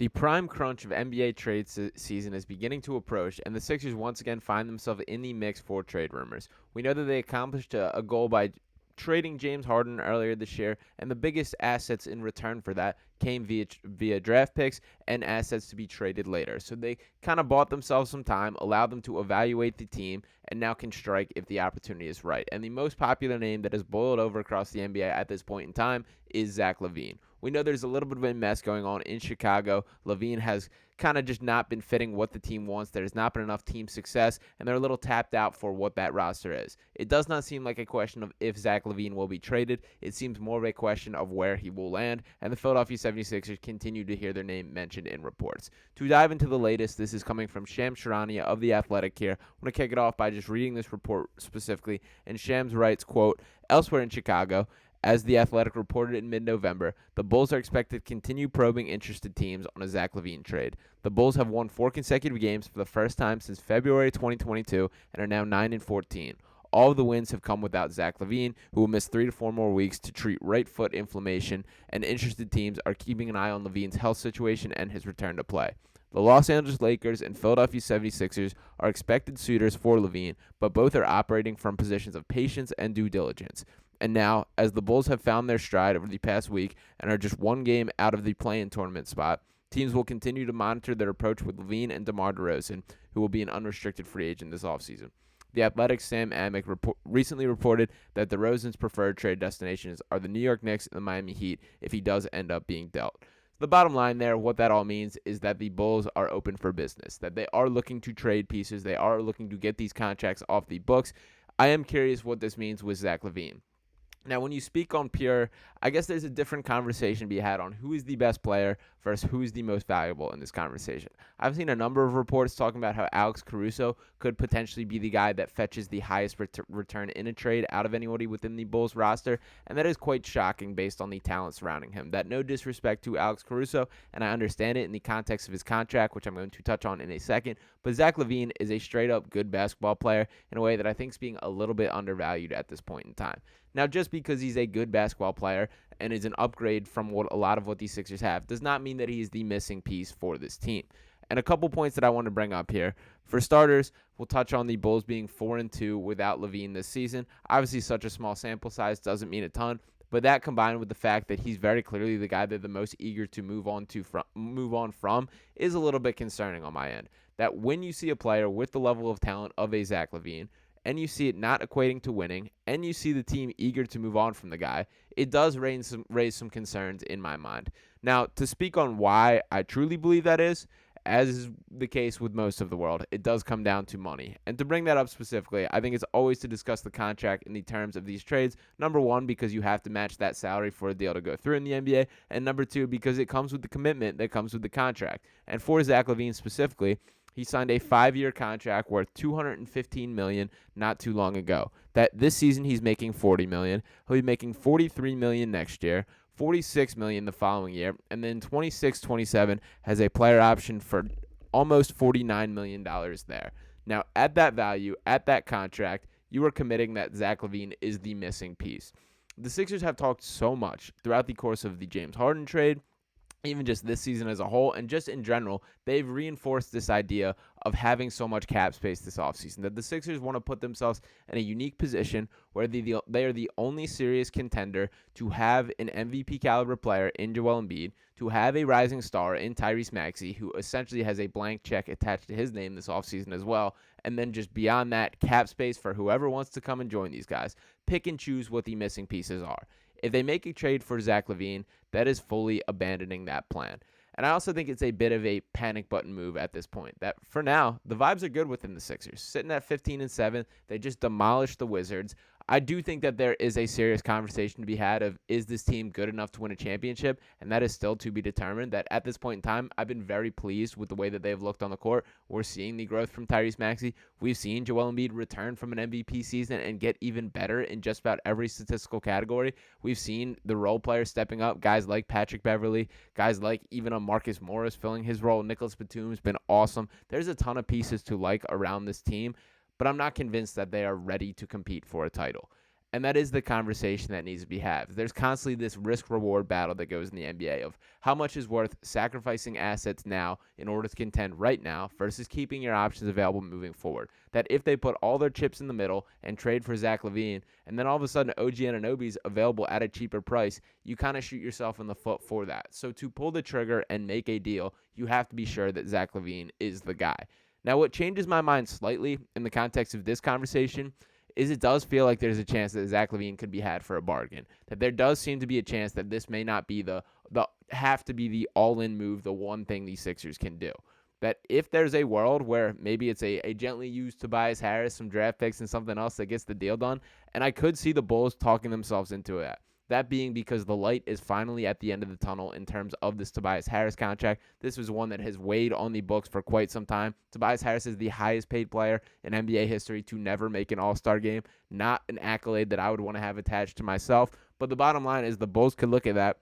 The prime crunch of NBA trade season is beginning to approach, and the Sixers once again find themselves in the mix for trade rumors. We know that they accomplished a goal by trading James Harden earlier this year, and the biggest assets in return for that came via draft picks and assets to be traded later. So they kind of bought themselves some time, allowed them to evaluate the team, and now can strike if the opportunity is right. And the most popular name that has boiled over across the NBA at this point in time is Zach LaVine. We know there's a little bit of a mess going on in Chicago. LaVine has kind of just not been fitting what the team wants. There's not been enough team success, and they're a little tapped out for what that roster is. It does not seem like a question of if Zach LaVine will be traded. It seems more of a question of where he will land, and the Philadelphia 76ers continue to hear their name mentioned in reports. To dive into the latest, this is coming from Charania of The Athletic here. I want to kick it off by just reading this report specifically, and Shams writes, quote, "Elsewhere in Chicago, as The Athletic reported in mid-November, the Bulls are expected to continue probing interested teams on a Zach LaVine trade. The Bulls have won 4 consecutive games for the first time since February 2022 and are now 9-14. All of the wins have come without Zach LaVine, who will miss 3 to 4 more weeks to treat right foot inflammation, and interested teams are keeping an eye on LaVine's health situation and his return to play. The Los Angeles Lakers and Philadelphia 76ers are expected suitors for LaVine, but both are operating from positions of patience and due diligence. And now, as the Bulls have found their stride over the past week and are just one game out of the play-in tournament spot, teams will continue to monitor their approach with LaVine and DeMar DeRozan, who will be an unrestricted free agent this offseason. The Athletic's Sam Amick recently reported that DeRozan's preferred trade destinations are the New York Knicks and the Miami Heat if he does end up being dealt. The bottom line there, what that all means, is that the Bulls are open for business, that they are looking to trade pieces, they are looking to get these contracts off the books. I am curious what this means with Zach LaVine. Now, when you speak on pure, I guess there's a different conversation to be had on who is the best player versus who is the most valuable in this conversation. I've seen a number of reports talking about how Alex Caruso could potentially be the guy that fetches the highest return in a trade out of anybody within the Bulls roster, and that is quite shocking based on the talent surrounding him. That no disrespect to Alex Caruso, and I understand it in the context of his contract, which I'm going to touch on in a second, but Zach LaVine is a straight-up good basketball player in a way that I think is being a little bit undervalued at this point in time. Now, just because he's a good basketball player and is an upgrade from what a lot of what these Sixers have does not mean that he is the missing piece for this team. And a couple points that I want to bring up here. For starters, we'll touch on the Bulls being 4-2 without LaVine this season. Obviously, such a small sample size doesn't mean a ton, but that combined with the fact that he's very clearly the guy they're the most eager to move on from is a little bit concerning on my end. That when you see a player with the level of talent of a Zach LaVine, and you see it not equating to winning, and you see the team eager to move on from the guy, it does raise some concerns in my mind. Now, to speak on why I truly believe that is, as is the case with most of the world, it does come down to money. And to bring that up specifically, I think it's always to discuss the contract in the terms of these trades. Number one, because you have to match that salary for a deal to go through in the NBA. And number two, because it comes with the commitment that comes with the contract. And for Zach LaVine specifically, he signed a 5-year contract worth $215 million not too long ago. That this season he's making $40 million. He'll be making $43 million next year, $46 million the following year, and then 26-27 has a player option for almost $49 million there. Now, at that value, at that contract, you are committing that Zach LaVine is the missing piece. The Sixers have talked so much throughout the course of the James Harden trade, even just this season as a whole, and just in general, they've reinforced this idea of having so much cap space this offseason, that the Sixers want to put themselves in a unique position where they are the only serious contender to have an MVP caliber player in Joel Embiid, to have a rising star in Tyrese Maxey, who essentially has a blank check attached to his name this offseason as well, and then just beyond that, cap space for whoever wants to come and join these guys. Pick and choose what the missing pieces are. If they make a trade for Zach LaVine, that is fully abandoning that plan. And I also think it's a bit of a panic button move at this point. That for now, the vibes are good within the Sixers. Sitting at 15-7, they just demolished the Wizards. I do think that there is a serious conversation to be had of, is this team good enough to win a championship? And that is still to be determined. That at this point in time, I've been very pleased with the way that they've looked on the court. We're seeing the growth from Tyrese Maxey. We've seen Joel Embiid return from an MVP season and get even better in just about every statistical category. We've seen the role players stepping up, guys like Patrick Beverley, guys like even a Marcus Morris filling his role. Nicholas Batum's been awesome. There's a ton of pieces to like around this team, but I'm not convinced that they are ready to compete for a title. And that is the conversation that needs to be had. There's constantly this risk-reward battle that goes in the NBA of how much is worth sacrificing assets now in order to contend right now versus keeping your options available moving forward. That if they put all their chips in the middle and trade for Zach LaVine, and then all of a sudden OG Anunoby's available at a cheaper price, you kind of shoot yourself in the foot for that. So to pull the trigger and make a deal, you have to be sure that Zach LaVine is the guy. Now, what changes my mind slightly in the context of this conversation is it does feel like there's a chance that Zach LaVine could be had for a bargain. That there does seem to be a chance that this may not be the have to be the all-in move, the one thing these Sixers can do. That if there's a world where maybe it's a gently used Tobias Harris, some draft picks, and something else that gets the deal done, and I could see the Bulls talking themselves into it. That being because the light is finally at the end of the tunnel in terms of this Tobias Harris contract. This was one that has weighed on the books for quite some time. Tobias Harris is the highest paid player in NBA history to never make an All-Star game. Not an accolade that I would want to have attached to myself. But the bottom line is the Bulls could look at that,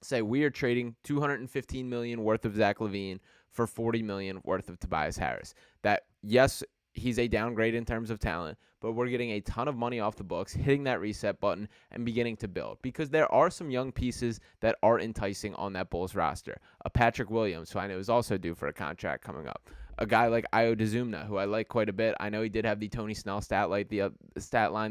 say we are trading $215 million worth of Zach LaVine for $40 million worth of Tobias Harris. That, yes, he's a downgrade in terms of talent, but we're getting a ton of money off the books, hitting that reset button, and beginning to build. Because there are some young pieces that are enticing on that Bulls roster. A Patrick Williams, who I know is also due for a contract coming up. A guy like Ayo Dosunmu, who I like quite a bit. I know he did have the Tony Snell stat line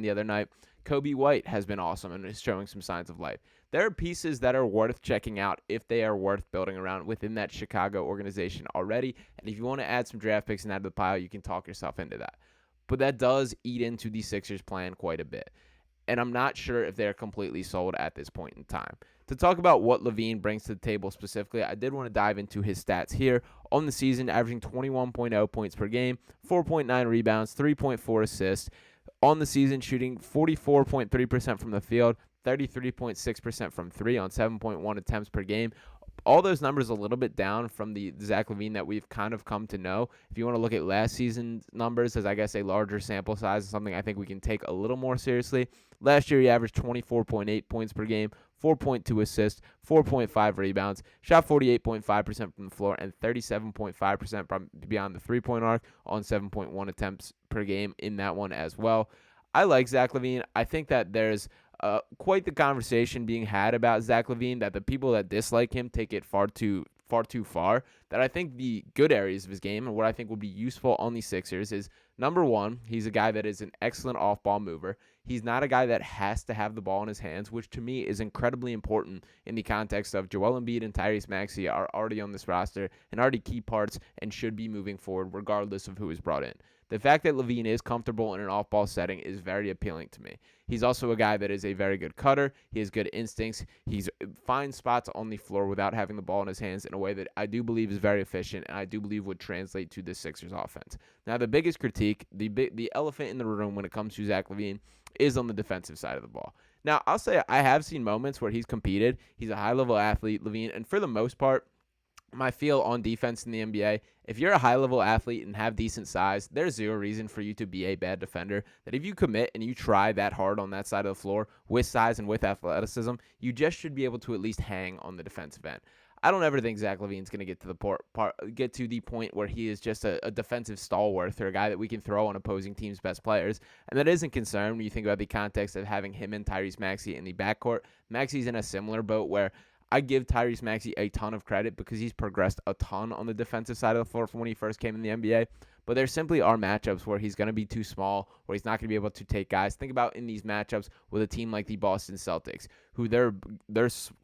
the other night. Kobe White has been awesome and is showing some signs of life. There are pieces that are worth checking out if they are worth building around within that Chicago organization already. And if you want to add some draft picks and add to the pile, you can talk yourself into that. But that does eat into the Sixers' plan quite a bit. And I'm not sure if they're completely sold at this point in time. To talk about what LaVine brings to the table specifically, I did want to dive into his stats here. On the season, averaging 21.0 points per game, 4.9 rebounds, 3.4 assists. On the season, shooting 44.3% from the field, 33.6% from three on 7.1 attempts per game. All those numbers a little bit down from the Zach LaVine that we've kind of come to know. If you want to look at last season's numbers as, I guess, a larger sample size, something I think we can take a little more seriously. Last year, he averaged 24.8 points per game, 4.2 assists, 4.5 rebounds, shot 48.5% from the floor, and 37.5% from beyond the three-point arc on 7.1 attempts per game in that one as well. I like Zach LaVine. I think that there's quite the conversation being had about Zach LaVine, that the people that dislike him take it far too far. That I think the good areas of his game and what I think would be useful on the Sixers is, number one, he's a guy that is an excellent off-ball mover. He's not a guy that has to have the ball in his hands, which to me is incredibly important in the context of Joel Embiid and Tyrese Maxey are already on this roster and already key parts and should be moving forward regardless of who is brought in. The fact that LaVine is comfortable in an off-ball setting is very appealing to me. He's also a guy that is a very good cutter. He has good instincts. He finds spots on the floor without having the ball in his hands in a way that I do believe is very efficient and I do believe would translate to the Sixers offense. Now, the biggest critique, the elephant in the room when it comes to Zach LaVine is on the defensive side of the ball. Now, I'll say I have seen moments where he's competed. He's a high-level athlete, LaVine, and for the most part, my feel on defense in the NBA, if you're a high-level athlete and have decent size, there's zero reason for you to be a bad defender. That if you commit and you try that hard on that side of the floor with size and with athleticism, you just should be able to at least hang on the defensive end. I don't ever think Zach LaVine's going to get to the point where he is just a defensive stalwart or a guy that we can throw on opposing teams' best players. And that isn't concerned when you think about the context of having him and Tyrese Maxey in the backcourt. Maxey's in a similar boat where I give Tyrese Maxey a ton of credit because he's progressed a ton on the defensive side of the floor from when he first came in the NBA. But there simply are matchups where he's going to be too small, where he's not going to be able to take guys. Think about in these matchups with a team like the Boston Celtics, who their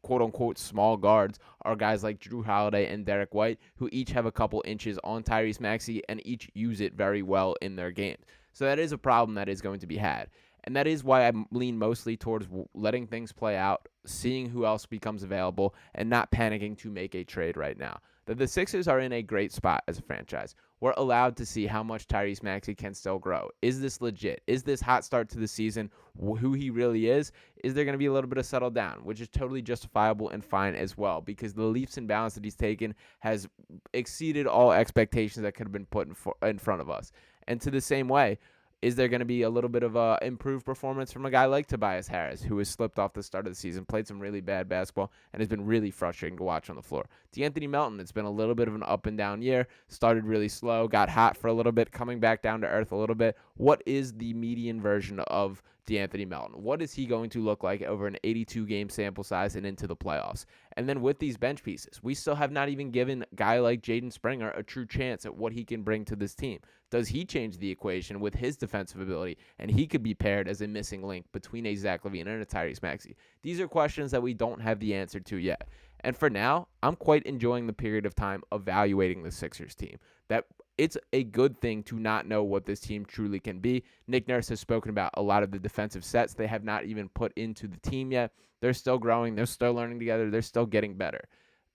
quote-unquote small guards are guys like Jrue Holiday and Derek White, who each have a couple inches on Tyrese Maxey and each use it very well in their games. So that is a problem that is going to be had. And that is why I lean mostly towards letting things play out, seeing who else becomes available, and not panicking to make a trade right now. That the Sixers are in a great spot as a franchise. We're allowed to see how much Tyrese Maxey can still grow. Is this legit? Is this hot start to the season who he really is? Is there going to be a little bit of settle down, which is totally justifiable and fine as well, because the leaps and bounds that he's taken has exceeded all expectations that could have been put in front of us. And to the same way, is there going to be a little bit of a improved performance from a guy like Tobias Harris, who has slipped off the start of the season, played some really bad basketball, and has been really frustrating to watch on the floor? D'Anthony Melton, it's been a little bit of an up and down year, started really slow, got hot for a little bit, coming back down to earth a little bit. What is the median version of DeAnthony Melton? What is he going to look like over an 82-game sample size and into the playoffs? And then with these bench pieces, we still have not even given a guy like Jaden Springer a true chance at what he can bring to this team. Does he change the equation with his defensive ability, and he could be paired as a missing link between a Zach LaVine and a Tyrese Maxey? These are questions that we don't have the answer to yet. And for now, I'm quite enjoying the period of time evaluating the Sixers team. That it's a good thing to not know what this team truly can be. Nick Nurse has spoken about a lot of the defensive sets they have not even put into the team yet. They're still growing. They're still learning together. They're still getting better.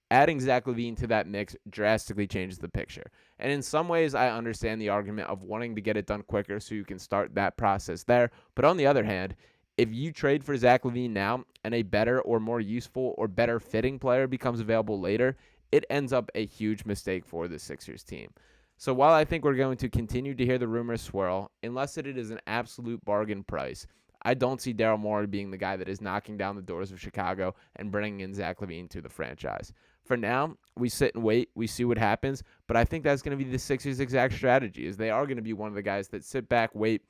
Adding Zach LaVine to that mix drastically changes the picture. And in some ways, I understand the argument of wanting to get it done quicker so you can start that process there. But on the other hand, if you trade for Zach LaVine now and a better or more useful or better fitting player becomes available later, it ends up a huge mistake for the Sixers team. So while I think we're going to continue to hear the rumors swirl, unless it is an absolute bargain price, I don't see Daryl Morey being the guy that is knocking down the doors of Chicago and bringing in Zach LaVine to the franchise. For now, we sit and wait. We see what happens. But I think that's going to be the Sixers' exact strategy, is they are going to be one of the guys that sit back, wait.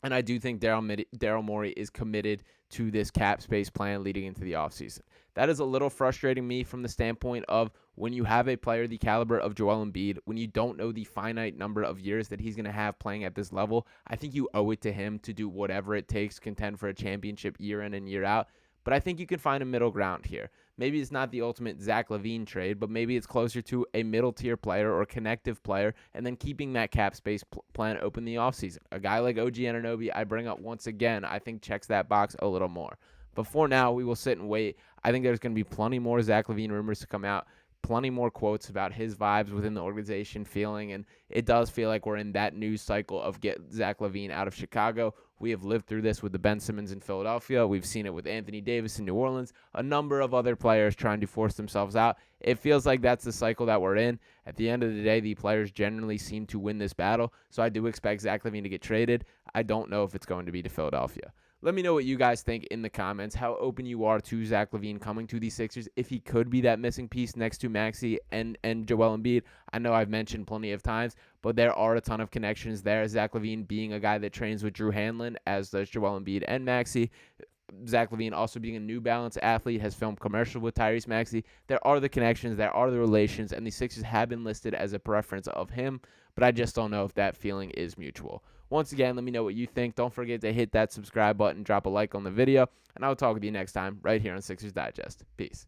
And I do think Daryl Morey is committed to this cap space plan leading into the offseason. That is a little frustrating me from the standpoint of when you have a player the caliber of Joel Embiid, when you don't know the finite number of years that he's going to have playing at this level, I think you owe it to him to do whatever it takes to contend for a championship year in and year out. But I think you can find a middle ground here. Maybe it's not the ultimate Zach LaVine trade, but maybe it's closer to a middle-tier player or connective player and then keeping that cap space plan open the offseason. A guy like OG Anunoby, I bring up once again, I think checks that box a little more. But for now, we will sit and wait. I think there's going to be plenty more Zach LaVine rumors to come out, plenty more quotes about his vibes within the organization feeling, and it does feel like we're in that news cycle of get Zach LaVine out of Chicago. We have lived through this with the Ben Simmons in Philadelphia. We've seen it with Anthony Davis in New Orleans, a number of other players trying to force themselves out. It feels like that's the cycle that we're in. At the end of the day, the players generally seem to win this battle, so I do expect Zach LaVine to get traded. I don't know if it's going to be to Philadelphia. Let me know what you guys think in the comments, how open you are to Zach LaVine coming to the Sixers, if he could be that missing piece next to Maxey and Joel Embiid. I know I've mentioned plenty of times, but there are a ton of connections there. Zach LaVine being a guy that trains with Drew Hanlon, as does Joel Embiid and Maxey. Zach LaVine also being a New Balance athlete, has filmed commercials with Tyrese Maxey. There are the connections, there are the relations, and the Sixers have been listed as a preference of him, but I just don't know if that feeling is mutual. Once again, let me know what you think. Don't forget to hit that subscribe button, drop a like on the video, and I'll talk with you next time right here on Sixers Digest. Peace.